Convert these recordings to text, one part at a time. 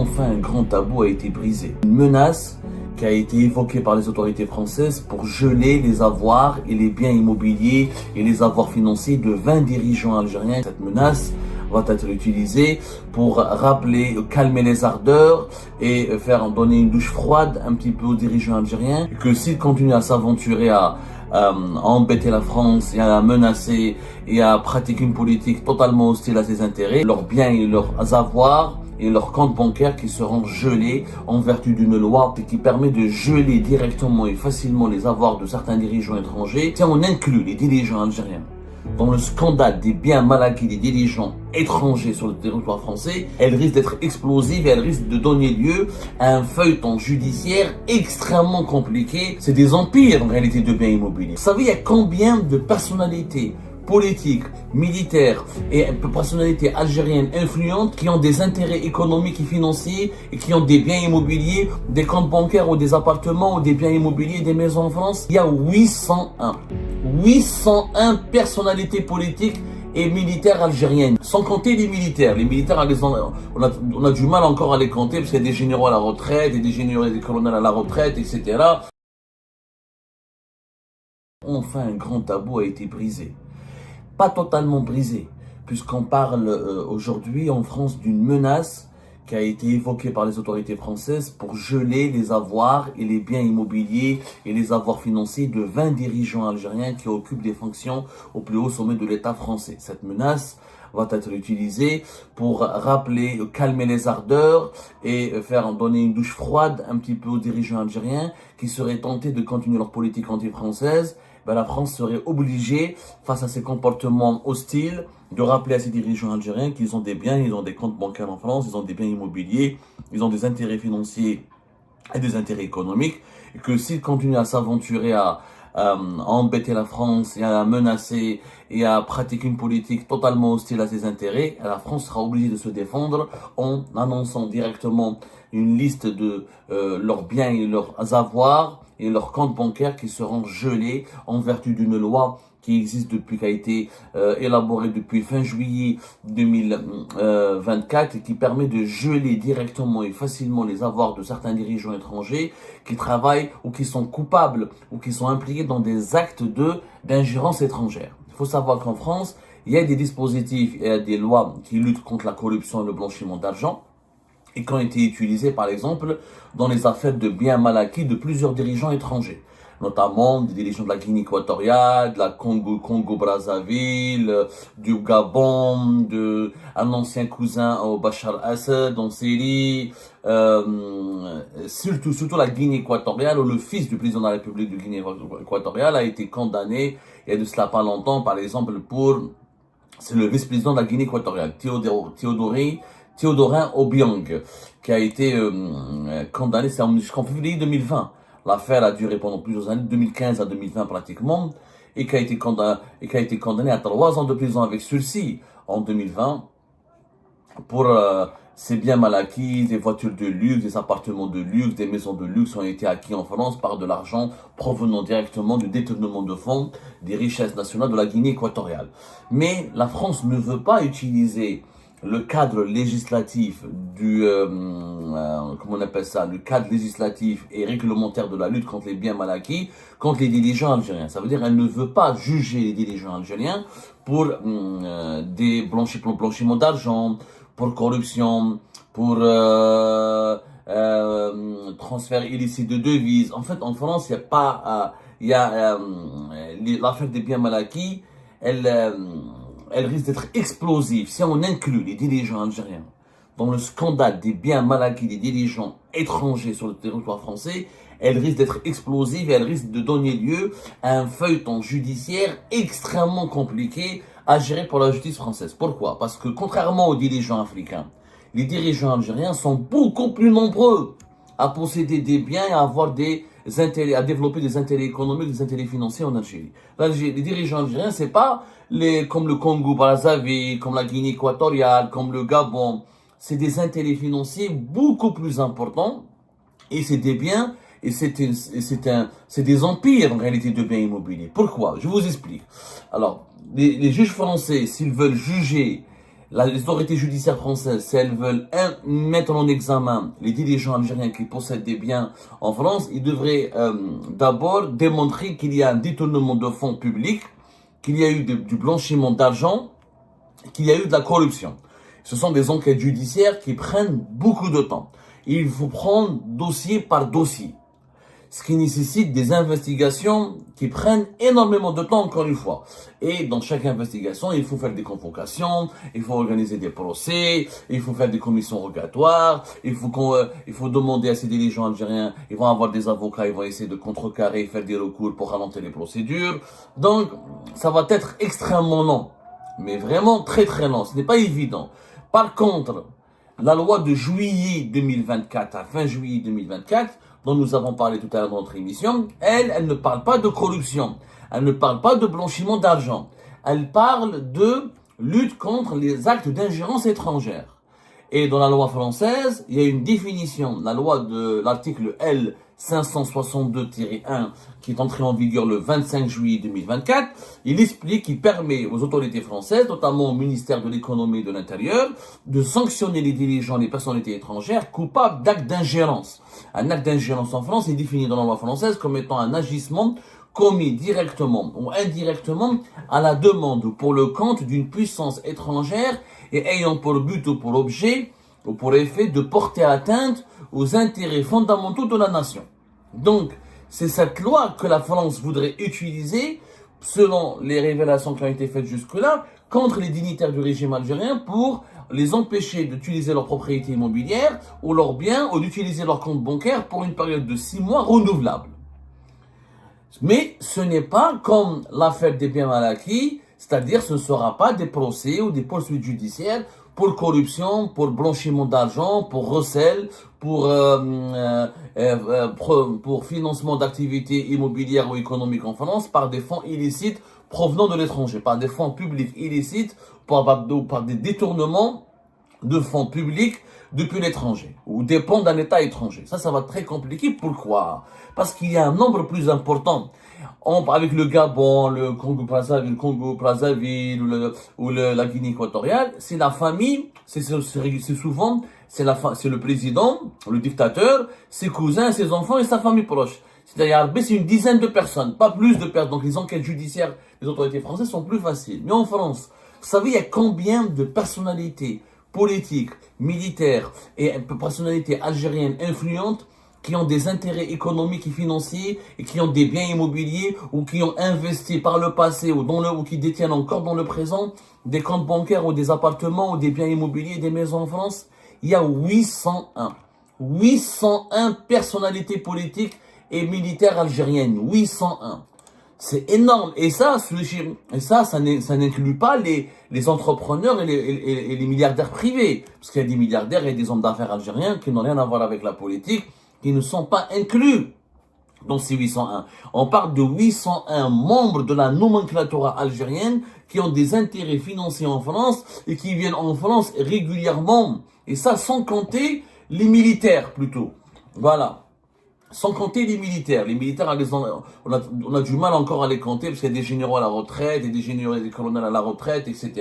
Enfin, un grand tabou a été brisé. Une menace qui a été évoquée par les autorités françaises pour geler les avoirs et les biens immobiliers et les avoirs financiers de 20 dirigeants algériens. Cette menace va être utilisée pour rappeler, calmer les ardeurs et faire donner une douche froide un petit peu aux dirigeants algériens, et que s'ils continuent à s'aventurer à embêter la France et à la menacer et à pratiquer une politique totalement hostile à ses intérêts, leurs biens et leurs avoirs et leurs comptes bancaires qui seront gelés en vertu d'une loi qui permet de geler directement et facilement les avoirs de certains dirigeants étrangers. Si on inclut les dirigeants algériens dans le scandale des biens mal acquis des dirigeants étrangers sur le territoire français, elle risque d'être explosive et elle risque de donner lieu à un feuilleton judiciaire extrêmement compliqué. C'est des empires en réalité de biens immobiliers. Vous savez, il y a combien de personnalités politiques, militaires et personnalités algériennes influentes qui ont des intérêts économiques et financiers et qui ont des biens immobiliers, des comptes bancaires ou des appartements ou des biens immobiliers, des maisons en France? Il y a 801 personnalités politiques et militaires algériennes, sans compter les militaires. Les militaires, on a du mal encore à les compter parce qu'il y a des généraux à la retraite, et des généraux et des colonels à la retraite, etc. Enfin, un grand tabou a été brisé. Pas totalement brisé, puisqu'on parle aujourd'hui en France d'une menace qui a été évoquée par les autorités françaises pour geler les avoirs et les biens immobiliers et les avoirs financiers de 20 dirigeants algériens qui occupent des fonctions au plus haut sommet de l'État français. Cette menace va être utilisée pour rappeler, calmer les ardeurs et faire donner une douche froide un petit peu aux dirigeants algériens qui seraient tentés de continuer leur politique anti-française. La France serait obligée, face à ces comportements hostiles, de rappeler à ces dirigeants algériens qu'ils ont des biens, ils ont des comptes bancaires en France, ils ont des biens immobiliers, ils ont des intérêts financiers et des intérêts économiques, et que s'ils continuent à s'aventurer à embêter la France et à la menacer et à pratiquer une politique totalement hostile à ses intérêts, la France sera obligée de se défendre en annonçant directement une liste de leurs biens et leurs avoirs et leurs comptes bancaires qui seront gelés en vertu d'une loi qui existe depuis, qui a été élaborée depuis fin juillet 2024 et qui permet de geler directement et facilement les avoirs de certains dirigeants étrangers qui travaillent ou qui sont coupables ou qui sont impliqués dans des actes d'ingérence étrangère. Il faut savoir qu'en France, il y a des dispositifs et des lois qui luttent contre la corruption et le blanchiment d'argent, et qui ont été utilisés, par exemple, dans les affaires de biens mal acquis de plusieurs dirigeants étrangers, notamment des dirigeants de la Guinée équatoriale, de la Congo-Brazzaville, du Gabon, un ancien cousin au Bachar al-Assad en Syrie, surtout la Guinée équatoriale, où le fils du président de la République de Guinée équatoriale a été condamné, il y a de cela pas longtemps, par exemple, c'est le vice-président de la Guinée équatoriale, Théodorin Obiang, qui a été condamné jusqu'en février 2020. L'affaire a duré pendant plusieurs années, 2015 à 2020 pratiquement, et qui a été condamné à 3 ans de prison avec sursis en 2020 pour ses biens mal acquis, des voitures de luxe, des appartements de luxe, des maisons de luxe ont été acquis en France par de l'argent provenant directement du détournement de fonds des richesses nationales de la Guinée équatoriale. Mais la France ne veut pas utiliser le cadre législatif comment on appelle ça, le cadre législatif et réglementaire de la lutte contre les biens mal acquis, contre les dirigeants algériens. Ça veut dire qu'elle ne veut pas juger les dirigeants algériens pour des blanchiments d'argent, pour corruption, pour transfert illicite de devises. En fait, en France, il y a l'affaire des biens mal acquis, elle risque d'être explosive si on inclut les dirigeants algériens dans le scandale des biens mal acquis des dirigeants étrangers sur le territoire français. Elle risque d'être explosive et elle risque de donner lieu à un feuilleton judiciaire extrêmement compliqué à gérer pour la justice française. Pourquoi? Parce que contrairement aux dirigeants africains, les dirigeants algériens sont beaucoup plus nombreux à posséder des biens et à avoir des intérêts, à développer des intérêts économiques, des intérêts financiers en Algérie. Les dirigeants algériens, c'est pas comme le Congo-Brazzaville, comme la Guinée équatoriale, comme le Gabon. C'est des intérêts financiers beaucoup plus importants et c'est des biens et c'est des empires en réalité de biens immobiliers. Pourquoi? Je vous explique. Alors, les juges français, s'ils veulent juger Les autorités judiciaires françaises, si elles veulent mettre en examen les dirigeants algériens qui possèdent des biens en France, ils devraient d'abord démontrer qu'il y a un détournement de fonds publics, qu'il y a eu du blanchiment d'argent, qu'il y a eu de la corruption. Ce sont des enquêtes judiciaires qui prennent beaucoup de temps. Il faut prendre dossier par dossier, ce qui nécessite des investigations qui prennent énormément de temps, encore une fois. Et dans chaque investigation, il faut faire des convocations, il faut organiser des procès, il faut faire des commissions rogatoires, il faut demander à ces dirigeants algériens, ils vont avoir des avocats, ils vont essayer de contrecarrer, faire des recours pour ralentir les procédures. Donc, ça va être extrêmement long, mais vraiment très très long, ce n'est pas évident. Par contre, la loi de juillet 2024, à fin juillet 2024, dont nous avons parlé tout à l'heure dans notre émission, elle ne parle pas de corruption, elle ne parle pas de blanchiment d'argent, elle parle de lutte contre les actes d'ingérence étrangère. Et dans la loi française, il y a une définition, la loi de l'article L 562-1 qui est entré en vigueur le 25 juillet 2024, il explique qu'il permet aux autorités françaises, notamment au ministère de l'économie et de l'intérieur, de sanctionner les dirigeants, les personnalités étrangères coupables d'actes d'ingérence. Un acte d'ingérence en France est défini dans la loi française comme étant un agissement commis directement ou indirectement à la demande ou pour le compte d'une puissance étrangère et ayant pour but ou pour objet ou pour effet de porter atteinte aux intérêts fondamentaux de la nation. Donc, c'est cette loi que la France voudrait utiliser, selon les révélations qui ont été faites jusque-là, contre les dignitaires du régime algérien pour les empêcher d'utiliser leur propriété immobilière ou leurs biens ou d'utiliser leur compte bancaire pour une période de 6 mois renouvelable. Mais ce n'est pas comme l'affaire des biens mal acquis, c'est-à-dire ce ne sera pas des procès ou des poursuites judiciaires pour corruption, pour blanchiment d'argent, pour recel, pour financement d'activités immobilières ou économiques en France par des fonds illicites provenant de l'étranger, par des fonds publics illicites, par des détournements de fonds publics depuis l'étranger ou dépendent d'un État étranger. Ça va être très compliqué. Pourquoi? Parce qu'il y a un nombre plus important. Avec le Gabon, le Congo-Brazzaville ou la Guinée équatoriale, c'est la famille, c'est souvent, c'est le président, le dictateur, ses cousins, ses enfants et sa famille proche. C'est-à-dire, c'est une dizaine de personnes, pas plus de personnes. Donc les enquêtes judiciaires des autorités françaises sont plus faciles. Mais en France, vous savez, il y a combien de personnalités politiques, militaires et personnalités algériennes influentes qui ont des intérêts économiques et financiers et qui ont des biens immobiliers ou qui ont investi par le passé ou qui détiennent encore dans le présent des comptes bancaires ou des appartements ou des biens immobiliers, des maisons en France. Il y a 801 personnalités politiques et militaires algériennes. 801. C'est énorme. Et ça n'inclut pas les entrepreneurs et les milliardaires privés. Parce qu'il y a des milliardaires et des hommes d'affaires algériens qui n'ont rien à voir avec la politique, qui ne sont pas inclus dans ces 801. On parle de 801 membres de la nomenclatura algérienne qui ont des intérêts financiers en France et qui viennent en France régulièrement. Et ça sans compter les militaires plutôt. Voilà. Sans compter les militaires. Les militaires, on a du mal encore à les compter parce qu'il y a des généraux à la retraite, et des généraux et des colonels à la retraite, etc.,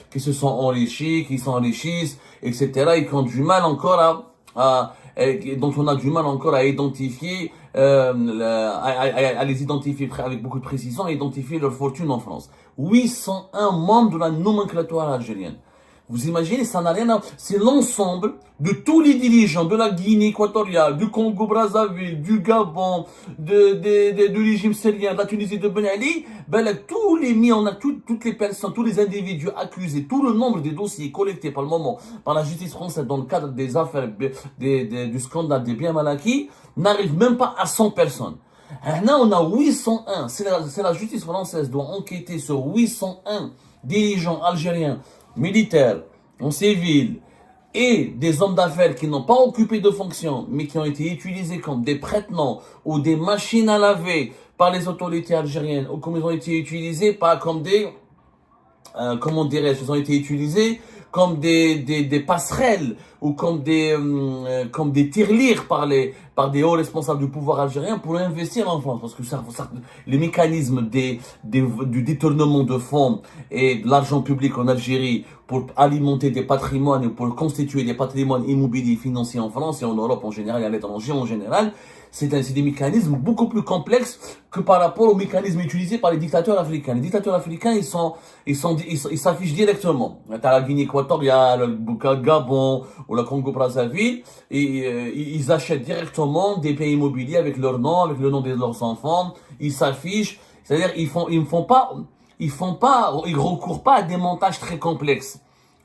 qui se sont enrichis, qui s'enrichissent, etc., et qui ont du mal encore dont on a du mal encore à identifier, à les identifier avec beaucoup de précision, à identifier leur fortune en France. 801 membres de la nomenclature algérienne. Vous imaginez, ça n'a rien à... C'est l'ensemble de tous les dirigeants de la Guinée équatoriale, du Congo-Brazzaville, du Gabon, du régime syrien, de la Tunisie, de Ben Ali, tous les toutes les personnes, tous les individus accusés, tout le nombre des dossiers collectés par le moment par la justice française dans le cadre des affaires, du scandale des biens mal acquis, n'arrive même pas à 100 personnes. Là, on a 801. C'est la justice française doit enquêter sur 801 dirigeants algériens, militaires, en civil, et des hommes d'affaires qui n'ont pas occupé de fonction, mais qui ont été utilisés comme des prête-noms ou des machines à laver par les autorités algériennes, ou comme ils ont été utilisés comme ils ont été utilisés comme des passerelles ou comme des tirelires par des hauts responsables du pouvoir algérien pour investir en France. Parce que les mécanismes du détournement de fonds et de l'argent public en Algérie pour alimenter des patrimoines et pour constituer des patrimoines immobiliers financiers en France et en Europe en général et à l'étranger en général, c'est des mécanismes beaucoup plus complexes que par rapport aux mécanismes utilisés par les dictateurs africains. Les dictateurs africains, ils s'affichent directement. T'as la Guinée équatoriale, le Gabon ou le Congo-Brazzaville, et ils achètent directement des biens immobiliers avec leur nom, avec le nom de leurs enfants. Ils s'affichent, c'est-à-dire ils recourent pas à des montages très complexes.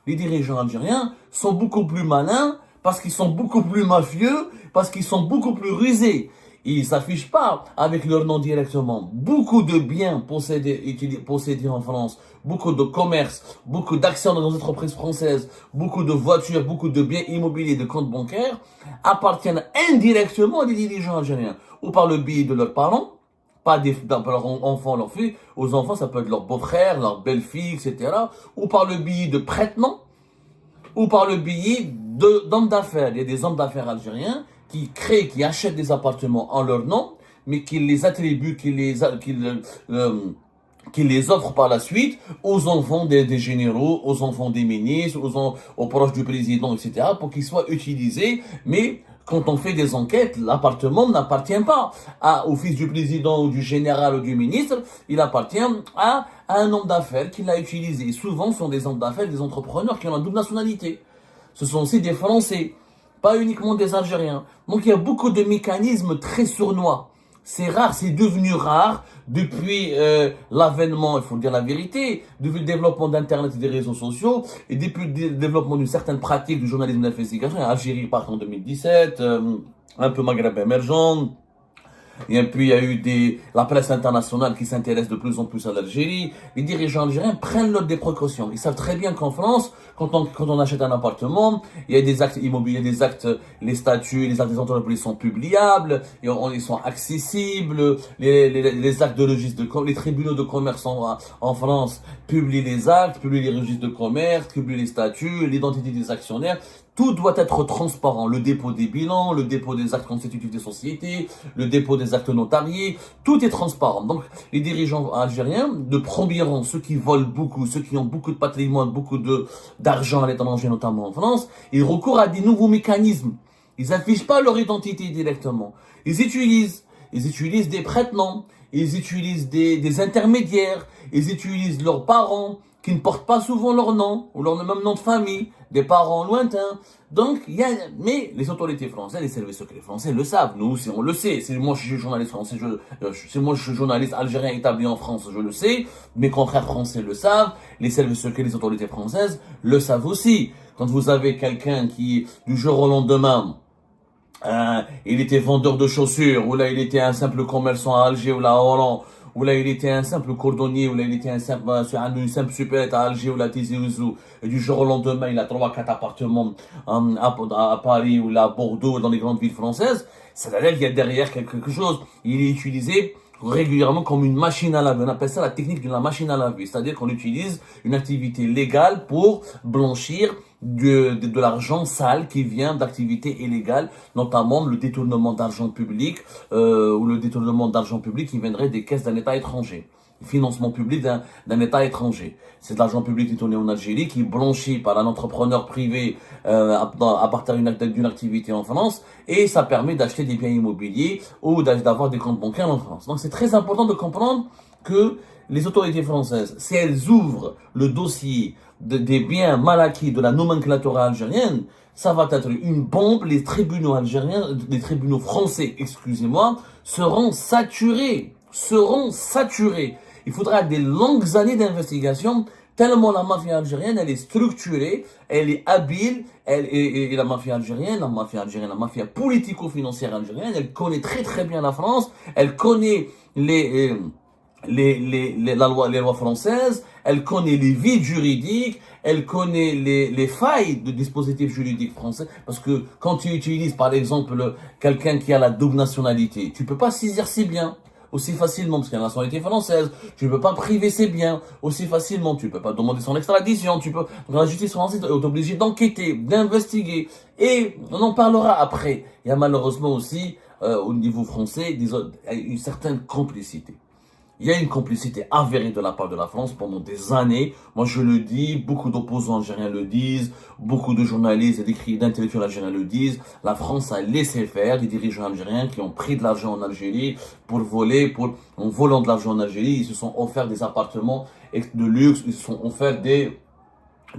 Les dirigeants algériens sont beaucoup plus malins parce qu'ils sont beaucoup plus mafieux, parce qu'ils sont beaucoup plus rusés. Ils s'affichent pas avec leur nom directement. Beaucoup de biens possédés en France, beaucoup de commerces, beaucoup d'actions dans les entreprises françaises, beaucoup de voitures, beaucoup de biens immobiliers, de comptes bancaires appartiennent indirectement à des dirigeants algériens, ou par le biais de leurs parents, pas par leurs enfants, leurs filles. Aux enfants, ça peut être leur beau-frère, leur belle-fille, etc. Ou par le biais de prêtements, ou par le biais d'hommes d'affaires. Il y a des hommes d'affaires algériens qui achètent des appartements en leur nom, mais qui les attribuent, qui les offrent par la suite aux enfants des généraux, aux enfants des ministres, aux proches du président, etc., pour qu'ils soient utilisés. Mais quand on fait des enquêtes, l'appartement n'appartient pas au fils du président ou du général ou du ministre, il appartient à un homme d'affaires qui l'a utilisé. Souvent, ce sont des hommes d'affaires, des entrepreneurs qui ont la double nationalité. Ce sont aussi des Français, pas uniquement des Algériens. Donc il y a beaucoup de mécanismes très sournois. C'est rare, c'est devenu rare depuis l'avènement, il faut dire la vérité, depuis le développement d'Internet et des réseaux sociaux, et depuis le développement d'une certaine pratique du journalisme d'investigation. Algérie part en 2017, un peu Maghreb émergent. Et puis il y a eu la presse internationale qui s'intéresse de plus en plus à l'Algérie. Les dirigeants algériens prennent des précautions. Ils savent très bien qu'en France, quand on achète un appartement, il y a des actes immobiliers, les statuts, les actes des entreprises sont publiables, ils sont accessibles. Les actes de registre les tribunaux de commerce en France publient les actes, publient les registres de commerce, publient les statuts, l'identité des actionnaires. Tout doit être transparent. Le dépôt des bilans, le dépôt des actes constitutifs des sociétés, le dépôt des actes notariés, tout est transparent. Donc, les dirigeants algériens, de premier rang, ceux qui volent beaucoup, ceux qui ont beaucoup de patrimoine, beaucoup d'argent à l'étranger, notamment en France, ils recourent à des nouveaux mécanismes. Ils affichent pas leur identité directement. Ils utilisent des prête-noms, ils utilisent des intermédiaires, ils utilisent leurs parents, qui ne portent pas souvent leur nom, ou leur même nom de famille, des parents lointains. Donc, mais les autorités françaises, les services secrets français le savent. Nous, on le sait. Moi, je suis journaliste français, je suis journaliste algérien établi en France, je le sais. Mes confrères français le savent. Les services secrets, les autorités françaises le savent aussi. Quand vous avez quelqu'un qui, du jour au lendemain, il était vendeur de chaussures, ou là, il était un simple commerçant à Alger, ou là, à Oran, ou là il était un simple cordonnier, ou là il était une simple supérette à Alger ou à Tizi Ouzou, et du jour au lendemain il a 3-4 appartements à Paris ou là à Bordeaux, dans les grandes villes françaises, c'est-à-dire qu'il y a derrière quelque chose. Il est utilisé régulièrement comme une machine à laver. On appelle ça la technique de la machine à laver, c'est-à-dire qu'on utilise une activité légale pour blanchir de l'argent sale qui vient d'activités illégales, notamment le détournement d'argent public ou le détournement d'argent public qui viendrait des caisses d'un État étranger. Le financement public d'un État étranger. C'est de l'argent public détourné en Algérie qui est blanchi par un entrepreneur privé à partir d'une activité en France, et ça permet d'acheter des biens immobiliers ou d'avoir des comptes bancaires en France. Donc c'est très important de comprendre que les autorités françaises, si elles ouvrent le dossier des biens mal acquis de la nomenclature algérienne, ça va être une bombe. Les tribunaux algériens, les tribunaux français, excusez-moi, seront saturés. Il faudra des longues années d'investigation, tellement la mafia algérienne, elle est structurée, elle est habile, et la mafia algérienne, la mafia politico-financière algérienne, elle connaît très très bien la France, elle connaît les lois françaises, elle connaît les vides juridiques, elle connaît les failles de dispositifs juridiques français, parce que quand tu utilises par exemple quelqu'un qui a la double nationalité, tu peux pas saisir si bien. aussi facilement parce qu'il y a la nationalité française. Tu ne peux pas priver ses biens aussi facilement. Tu ne peux pas demander son extradition. Donc la justice française est obligée d'enquêter, d'investiguer. Et on en parlera après. Il y a malheureusement aussi, au niveau français, une certaine complicité. Il y a une complicité avérée de la part de la France pendant des années. Moi, je le dis, beaucoup d'opposants algériens le disent, beaucoup de journalistes et d'intellectuels algériens le disent. La France a laissé faire des dirigeants algériens qui ont pris de l'argent en Algérie pour voler, en volant de l'argent en Algérie. Ils se sont offerts des appartements de luxe, ils se sont offerts des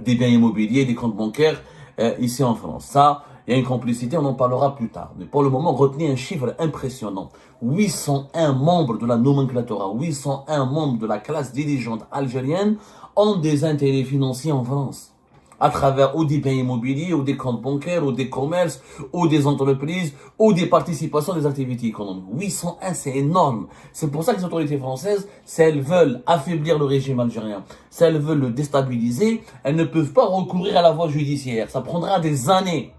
biens immobiliers, des comptes bancaires ici en France. Ça, il y a une complicité, on en parlera plus tard. Mais pour le moment, retenez un chiffre impressionnant. 801 membres de la nomenclatura, 801 membres de la classe dirigeante algérienne ont des intérêts financiers en France. À travers ou des biens immobiliers, ou des comptes bancaires, ou des commerces, ou des entreprises, ou des participations des activités économiques. 801, c'est énorme. C'est pour ça que les autorités françaises, si elles veulent affaiblir le régime algérien, si elles veulent le déstabiliser, elles ne peuvent pas recourir à la voie judiciaire. Ça prendra des années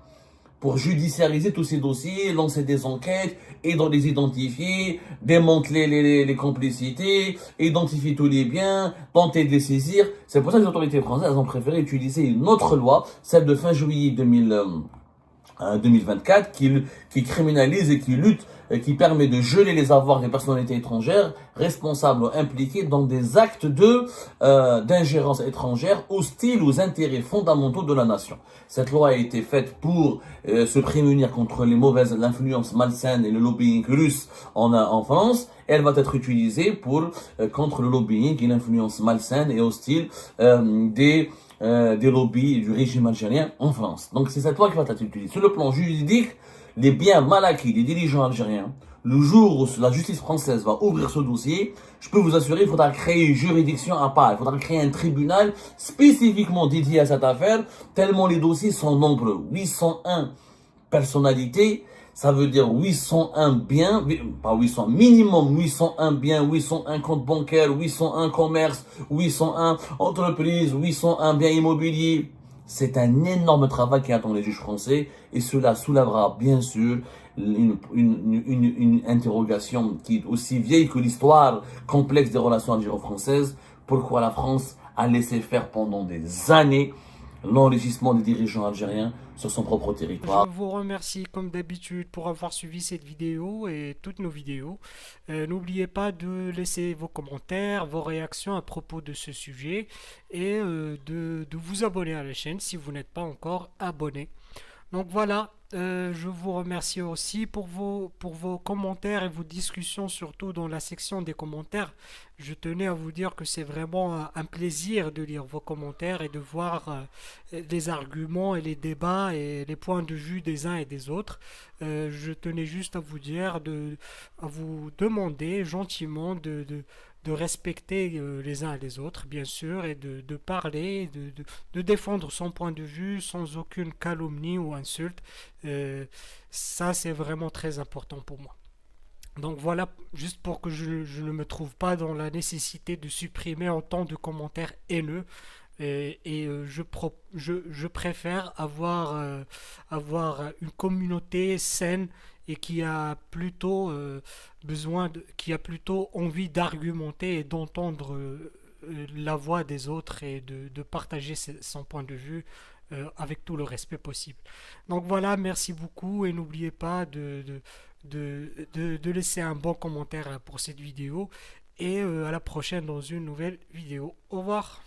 pour judiciariser tous ces dossiers, lancer des enquêtes, et les identifier, démanteler les complicités, identifier tous les biens, tenter de les saisir. C'est pour ça que les autorités françaises ont préféré utiliser une autre loi, celle de fin juillet 2024, qui criminalise et qui lutte, qui permet de geler les avoirs des personnalités étrangères responsables ou impliquées dans des actes d'ingérence étrangère hostiles aux intérêts fondamentaux de la nation. Cette loi a été faite pour se prémunir contre l'influence malsaine et le lobbying russe en France. Et elle va être utilisée contre le lobbying et l'influence malsaine et hostile des lobbies du régime algérien en France. Donc c'est cette loi qui va être utilisée. Sur le plan juridique, les biens mal acquis des dirigeants algériens, le jour où la justice française va ouvrir ce dossier, je peux vous assurer, il faudra créer une juridiction à part. Il faudra créer un tribunal spécifiquement dédié à cette affaire, tellement les dossiers sont nombreux. 801 personnalités, ça veut dire 801 biens, pas 800, minimum 801 biens, 801 comptes bancaires, 801 commerces, 801 entreprises, 801 biens immobiliers. C'est un énorme travail qui attend les juges français et cela soulèvera bien sûr une interrogation qui est aussi vieille que l'histoire complexe des relations algéro-françaises. Pourquoi la France a laissé faire pendant des années l'enrichissement des dirigeants algériens sur son propre territoire? Je vous remercie comme d'habitude pour avoir suivi cette vidéo et toutes nos vidéos. N'oubliez pas de laisser vos commentaires, vos réactions à propos de ce sujet et de vous abonner à la chaîne si vous n'êtes pas encore abonné. Donc voilà, je vous remercie aussi pour vos commentaires et vos discussions, surtout dans la section des commentaires. Je tenais à vous dire que c'est vraiment un plaisir de lire vos commentaires et de voir les arguments et les débats et les points de vue des uns et des autres. Je tenais juste à vous dire, à vous demander gentiment de respecter les uns et les autres, bien sûr, et de parler, de défendre son point de vue sans aucune calomnie ou insulte. Ça, c'est vraiment très important pour moi. Donc voilà, juste pour que je ne me trouve pas dans la nécessité de supprimer autant de commentaires haineux. Je préfère avoir une communauté saine et qui a plutôt envie d'argumenter et d'entendre la voix des autres et de partager son point de vue avec tout le respect possible. Donc voilà, merci beaucoup et n'oubliez pas de laisser un bon commentaire pour cette vidéo et à la prochaine dans une nouvelle vidéo. Au revoir.